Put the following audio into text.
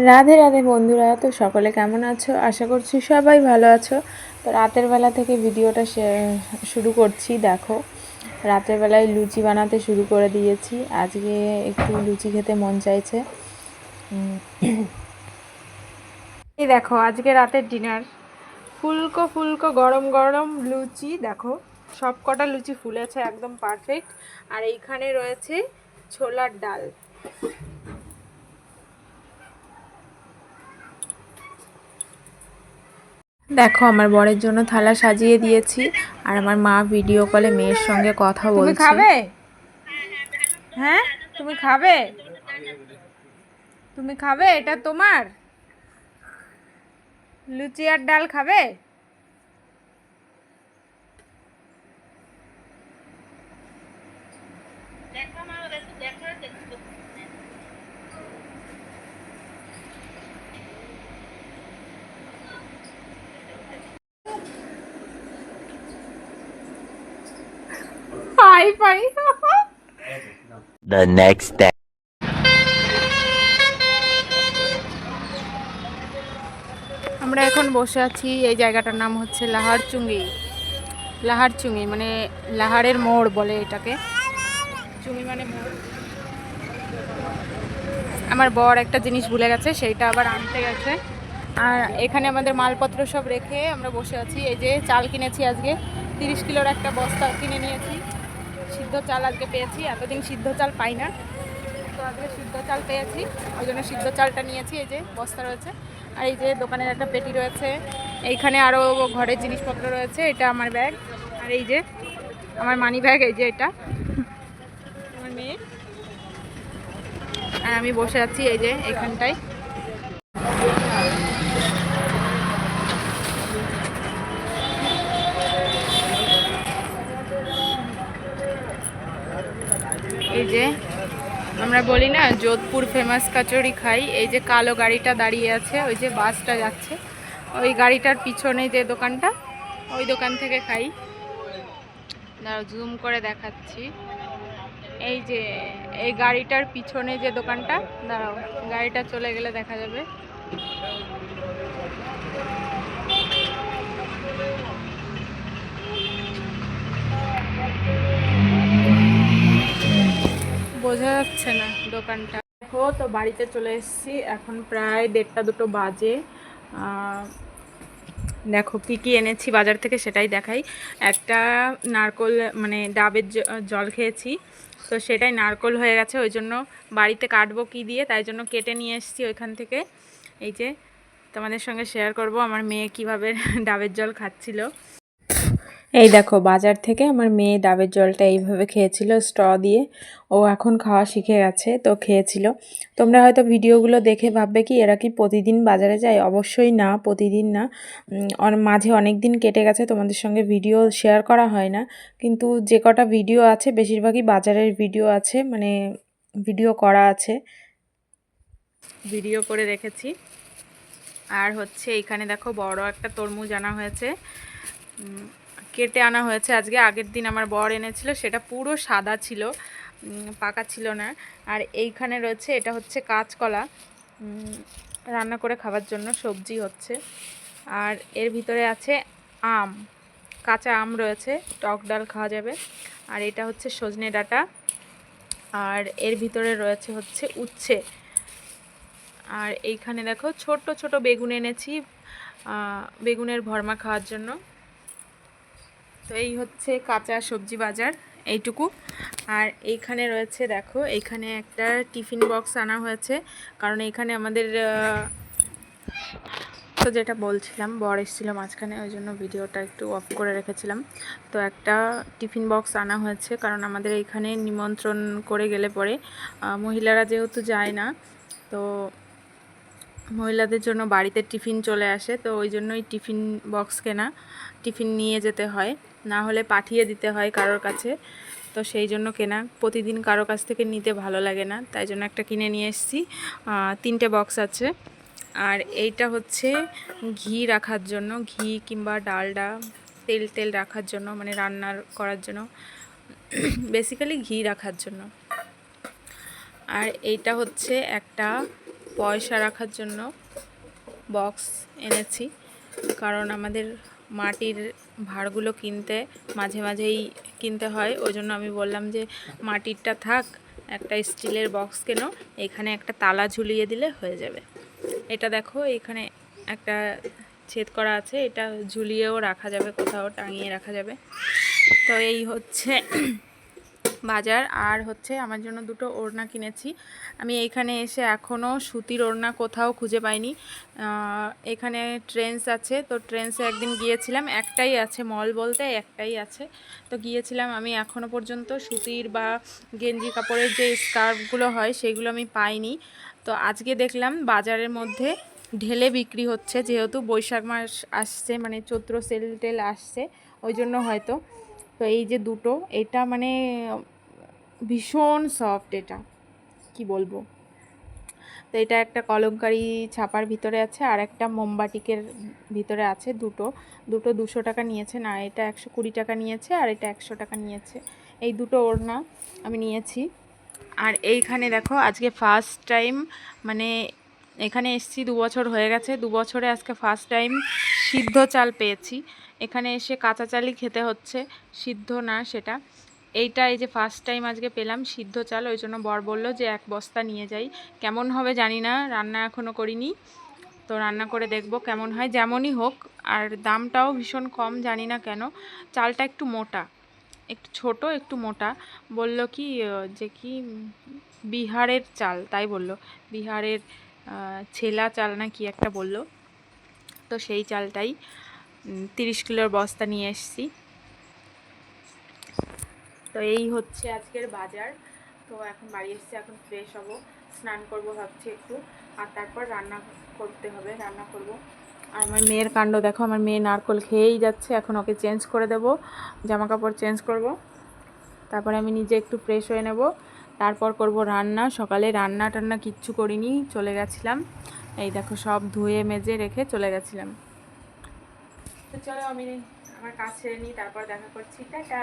রাধে রাধে বন্ধুরা, তো সকলে কেমন আছো? আশা করছি সবাই ভালো আছো। তো রাতের বেলা থেকে ভিডিওটা শুরু করছি। দেখো, রাতের বেলায় লুচি বানাতে শুরু করে দিয়েছি। আজকে একটু লুচি খেতে মন চাইছে। এই দেখো, আজকে রাতের ডিনার ফুলকো ফুলকো গরম গরম লুচি। দেখো, সব কটা লুচি ফুলেছে একদম পারফেক্ট। আর এইখানে রয়েছে ছোলার ডাল। দেখো, আমার বরের জন্য থালা সাজিয়ে দিয়েছি, আর আমার মা ভিডিও কলে মেয়ের সঙ্গে কথা বলছে। তুমি খাবে? হ্যাঁ, তুমি খাবে? তুমি খাবে? এটা তোমার লুচি আর ডাল খাবে? পাই পাই। The next day. আমরা এখন বসে আছি, এই জায়গাটার নাম হচ্ছে লাহারচুঙ্গি। লাহারচুঙ্গি মানে লাহারের মোড় বলে এটাকে। চুঙ্গি মানে মোড়। আমার বর একটা জিনিস ভুলে গেছে, সেইটা আবার আনতে গেছে। আর এখানে আমাদের মালপত্র সব রেখে আমরা বসে আছি। এই যে চাল কিনেছি আজকে, 30 কিলোর একটা বস্তা কিনে নিয়েছি। সিদ্ধ চাল আজকে পেয়েছি, এতদিন সিদ্ধ চাল পাই না, তো আজকে সিদ্ধ চাল পেয়েছি, ওই জন্য সিদ্ধ চালটা নিয়েছি। এই যে বস্তা রয়েছে, আর এই যে দোকানের একটা পেটি রয়েছে। এইখানে আরও ঘরের জিনিসপত্র রয়েছে। এটা আমার ব্যাগ, আর এই যে আমার মানি ব্যাগ, এই যে এটা আমার মেয়ে। আর আমি বসে আছি এই যে এখানটায়। এই যে আমরা বলি না যোধপুর ফেমাস কচুরি খাই, এই যে কালো গাড়িটা দাঁড়িয়ে আছে, ওই যে বাসটা যাচ্ছে, ওই গাড়িটার পিছনে যে দোকানটা, ওই দোকান থেকে খাই। দাঁড়াও, জুম করে দেখাচ্ছি। এই যে এই গাড়িটার পিছনে যে দোকানটা, দাঁড়াও গাড়িটা চলে গেলে দেখা যাবে। বোঝা যাচ্ছে না দোকানটা। দেখো, তো বাড়িতে চলে এসেছি, এখন প্রায় 1:30-2 বাজে। দেখো কি কি এনেছি বাজার থেকে সেটাই দেখাই। একটা নারকোল মানে ডাবের জল খেয়েছি, তো সেটাই নারকোল হয়ে গেছে, ওই জন্য বাড়িতে কাটবো কি দিয়ে, তাই জন্য কেটে নিয়ে এসেছি ওইখান থেকে। এই যে তোমাদের সঙ্গে শেয়ার করব আমার মেয়ে কিভাবে ডাবের জল খাচ্ছিল। এই দেখো, বাজার থেকে আমার মেয়ে ডাবের জলটা এইভাবে খেয়েছিল স্ট্র দিয়ে। ও এখন খাওয়া শিখে গেছে, তো খেয়েছিল। তোমরা হয়তো ভিডিওগুলো দেখে ভাববে কি এরা কি প্রতিদিন বাজারে যায়? অবশ্যই না, প্রতিদিন না। মাঝে অনেক দিন কেটে গেছে, তোমাদের সঙ্গে ভিডিও শেয়ার করা হয় না। কিন্তু যে কটা ভিডিও আছে বেশিরভাগই বাজারের ভিডিও আছে, মানে ভিডিও করা আছে, ভিডিও করে রেখেছি। আর হচ্ছে এইখানে দেখো বড় একটা তরমুজ আনা হয়েছে, কেটে আনা হয়েছে আজকে। আগের দিন আমার বর এনেছিল, সেটা পুরো সাদা ছিল, পাকা ছিল না। আর এইখানে রয়েছে, এটা হচ্ছে কাঁচকলা, রান্না করে খাবার জন্য সবজি হচ্ছে। আর এর ভিতরে আছে আম, কাঁচা আম রয়েছে, টক ডাল খাওয়া যাবে। আর এটা হচ্ছে সজনে ডাঁটা। আর এর ভিতরে রয়েছে হচ্ছে উচ্ছে। আর এইখানে দেখো ছোট ছোট বেগুন এনেছি, বেগুনের ভর্মা খাওয়ার জন্য। তো এই হচ্ছে কাঁচা সবজি বাজার, এইটুকু। আর এইখানে রয়েছে, দেখো এইখানে একটা টিফিন বক্স আনা হয়েছে, কারণ এইখানে আমাদের তো যেটা বলছিলাম, বর এসেছিল মাঝখানে, ওই জন্য ভিডিওটা একটু অফ করে রেখেছিলাম। তো একটা টিফিন বক্স আনা হয়েছে, কারণ আমাদের এইখানে নিমন্ত্রণ করে গেলে পরে মহিলারা যেহেতু যায় না, তো মহিলাদের জন্য বাড়িতে টিফিন চলে আসে, তো ওই জন্যই টিফিন বক্স কেনা। টিফিন নিয়ে যেতে হয়, না হলে পাঠিয়ে দিতে হয় কারোর কাছে, তো সেই জন্য কেনা। প্রতিদিন কারো কাছ থেকে নিতে ভালো লাগে না, তাই জন্য একটা কিনে নিয়ে এসেছি। 3টে বক্স আছে। আর এইটা হচ্ছে ঘি রাখার জন্য, ঘি কিংবা ডালডা, তেল রাখার জন্য, মানে রান্নার করার জন্য, বেসিক্যালি ঘি রাখার জন্য। আর এইটা হচ্ছে একটা পয়সা রাখার জন্য বক্স এনেছি, কারণ আমাদের মাটির ভাঁড়গুলো কিনতে মাঝে মাঝেই কিনতে হয়। ওই জন্য আমি বললাম যে মাটিরটা থাক, একটা স্টিলের বক্স কেনো, এখানে একটা তালা ঝুলিয়ে দিলে হয়ে যাবে। এটা দেখো, এখানে একটা ছেদ করা আছে, এটা ঝুলিয়েও রাখা যাবে, কোথাও টাঙিয়ে রাখা যাবে। তো এই হচ্ছে বাজার। আর হচ্ছে আমার জন্য দুটো ওড়না কিনেছি। আমি এইখানে এসে এখনও সুতির ওড়না কোথাও খুঁজে পাইনি। এখানে ট্রেন্ডস আছে, তো ট্রেন্ডসে একদিন গিয়েছিলাম, একটাই আছে, মল বলতে একটাই আছে। তো গিয়েছিলাম, আমি এখনও পর্যন্ত সুতির বা গেঞ্জি কাপড়ের যে স্কার্ফগুলো হয় সেগুলো আমি পাইনি। তো আজকে দেখলাম বাজারের মধ্যে ঢেলে বিক্রি হচ্ছে, যেহেতু বৈশাখ মাস আসছে, মানে চৈত্র সেল টেল আসছে, ওই জন্য হয়তো। তো এই যে দুটো, এটা মানে ভীষণ সফট, এটা কি বলবো। তো এটা একটা কলমকারি ছাপার ভিতরে আছে, আর একটা মোমবাটিকের ভিতরে আছে। দুটো 200 টাকা নিয়েছে, না এটা 120 টাকা নিয়েছে, আর এটা 100 টাকা নিয়েছে। এই দুটো ওড়না আমি নিয়েছি। আর এইখানে দেখো, আজকে ফার্স্ট টাইম, মানে এখানে এসেছি 2 বছর হয়ে গেছে, 2 বছরে আজকে ফার্স্ট টাইম সিদ্ধ চাল পেয়েছি। এখানে এসে কাঁচা চালই খেতে হচ্ছে, সিদ্ধ না সেটা। এইটা এই যে ফার্স্ট টাইম আজকে পেলাম সিদ্ধ চাল, ওই জন্য বর বলল যে 1 বস্তা নিয়ে যাই। কেমন হবে জানি না, রান্না এখনও করিনি, তো রান্না করে দেখব কেমন হয়। যেমনই হোক, আর দামটাও ভীষণ কম, জানি না কেন। চালটা একটু মোটা, একটু ছোট, একটু মোটা। বলল কি যে কি বিহারের চাল, তাই বলল, বিহারের ছেলা চাল না কি একটা বলল। তো সেই চালটাই 30 কিলোর বস্তা নিয়ে এসেছি। তো এই হচ্ছে আজকের বাজার। তো এখন বাড়ি এসেছি, এখন ফ্রেশ হব, স্নান করব ভাবছি একটু, আর তারপর রান্না করতে হবে, রান্না করব। আর আমার মেয়ের কাণ্ড দেখো, আমার মেয়ে নারকোল খেয়েই যাচ্ছে। এখন ওকে চেঞ্জ করে দেব, জামা কাপড় চেঞ্জ করব, তারপরে আমি নিজে একটু ফ্রেশ হয়ে নেব, তারপর করব রান্না। সকালে রান্না টান্না কিচ্ছু করিনি, চলে গেছিলাম, এই দেখো সব ধুয়ে মেজে রেখে চলে গেছিলাম। তো চলো আমি আমার কাজ ছেড়ে নিই, তারপর দেখা করছি, টাটা।